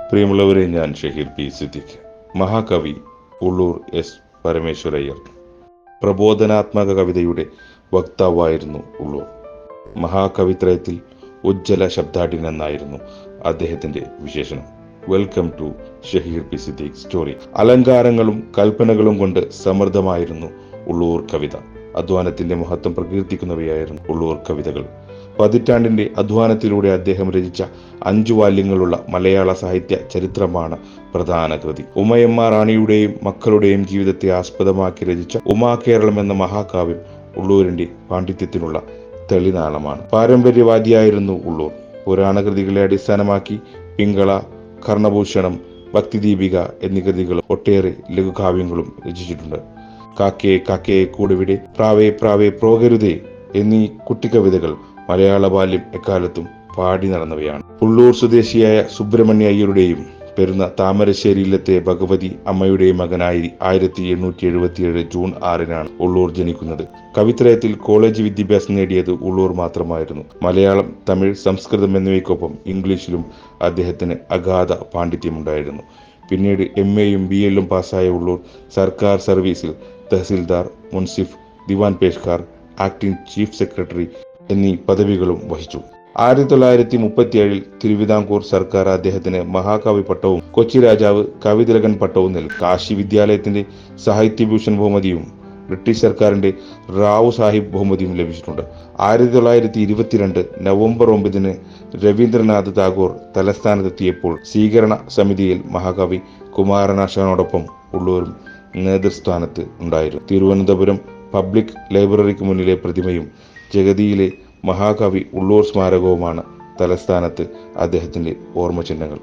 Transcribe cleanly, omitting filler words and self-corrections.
പ്രിയമുള്ളവരെ, ഞാൻ ഷഹീർ പി സിദ്ദീഖ്. മഹാകവി ഉള്ളൂർ എസ് പരമേശ്വരയ്യർ പ്രബോധനാത്മക കവിതയുടെ വക്താവായിരുന്നു ഉള്ളൂർ. മഹാകവിത്രയത്തിൽ ഉജ്ജ്വല ശബ്ദാഠ്യൻ എന്നായിരുന്നു അദ്ദേഹത്തിന്റെ വിശേഷണം. Welcome to Shaheer P Siddique story. അലങ്കാരങ്ങളും കൽപ്പനകളും കൊണ്ട് സമൃദ്ധമായിരുന്നു ഉള്ളൂർ കവിത. അധ്വാനത്തിന്റെ മഹത്വം പ്രകീർത്തിക്കുന്നവയായിരുന്നു ഉള്ളൂർ കവിതകൾ. പതിറ്റാണ്ടിന്റെ അധ്വാനത്തിലൂടെ അദ്ദേഹം രചിച്ച 5 വാല്യങ്ങളുള്ള മലയാള സാഹിത്യ ചരിത്രമാണ് പ്രധാന കൃതി. ഉമയമ്മ റാണിയുടെയും മക്കളുടെയും ജീവിതത്തെ ആസ്പദമാക്കി രചിച്ച ഉമാകേരളം എന്ന മഹാകാവ്യം ഉള്ളൂരിന്റെ പാണ്ഡിത്യത്തിനുള്ള തെളിനാളമാണ്. പാരമ്പര്യവാദിയായിരുന്നു ഉള്ളൂർ. പുരാണകൃതികളെ അടിസ്ഥാനമാക്കി പിങ്കള, കർണഭൂഷണം, ഭക്തിദീപിക എന്നീ കൃതികളും ഒട്ടേറെ ലഘുകാവ്യങ്ങളും രചിച്ചിട്ടുണ്ട്. കാക്കേ കാക്കേ കൂടെവിടെ, പ്രാവേ പ്രാവേ പോകരുതേ എന്നീ കുട്ടിക്കവിതകൾ മലയാള ബാല്യം എക്കാലത്തും പാടി നടന്നവയാണ്. ഉള്ളൂർ സ്വദേശിയായ സുബ്രഹ്മണ്യ അയ്യരുടെയും പെരുന്ന താമരശ്ശേരിയിലത്തെ ഭഗവതി അമ്മയുടെയും മകനായി 1877 ജൂൺ 6 ഉള്ളൂർ ജനിക്കുന്നത്. കവിത്രയത്തിൽ കോളേജ് വിദ്യാഭ്യാസം നേടിയത് ഉള്ളൂർ മാത്രമായിരുന്നു. മലയാളം, തമിഴ്, സംസ്കൃതം എന്നിവയ്ക്കൊപ്പം ഇംഗ്ലീഷിലും അദ്ദേഹത്തിന് അഗാധ പാണ്ഡിത്യമുണ്ടായിരുന്നു. പിന്നീട് MA-യും BA-യും പാസ്സായ ഉള്ളൂർ സർക്കാർ സർവീസിൽ തഹസിൽദാർ, മുൻസിഫ്, ദിവാൻ പേഷ്കാർ, ആക്ടിംഗ് ചീഫ് സെക്രട്ടറി എന്നീ പദവികളും വഹിച്ചു. 1937 തിരുവിതാംകൂർ സർക്കാർ അദ്ദേഹത്തിന് മഹാകവി പട്ടവും കൊച്ചി രാജാവ് കവിതിലകൻ പട്ടവും നൽകി. കാശി വിദ്യാലയത്തിന്റെ സാഹിത്യഭൂഷൺ ബഹുമതിയും ബ്രിട്ടീഷ് സർക്കാരിന്റെ റാവു സാഹിബ് ബഹുമതിയും ലഭിച്ചിട്ടുണ്ട്. 1922 നവംബർ 9 രവീന്ദ്രനാഥ് ടാഗോർ തലസ്ഥാനത്തെത്തിയപ്പോൾ സ്വീകരണ സമിതിയിൽ മഹാകവി കുമാരനാശാനോടൊപ്പം ഉള്ളൂരും നേതൃസ്ഥാനത്ത് ഉണ്ടായിരുന്നു. തിരുവനന്തപുരം പബ്ലിക് ലൈബ്രറിക്ക് മുന്നിലെ പ്രതിമയും ജഗതിയിലെ മഹാകവി ഉള്ളൂർ സ്മാരകവുമാണ് തലസ്ഥാനത്ത് അദ്ദേഹത്തിന്റെ ഓർമ്മചിഹ്നങ്ങൾ.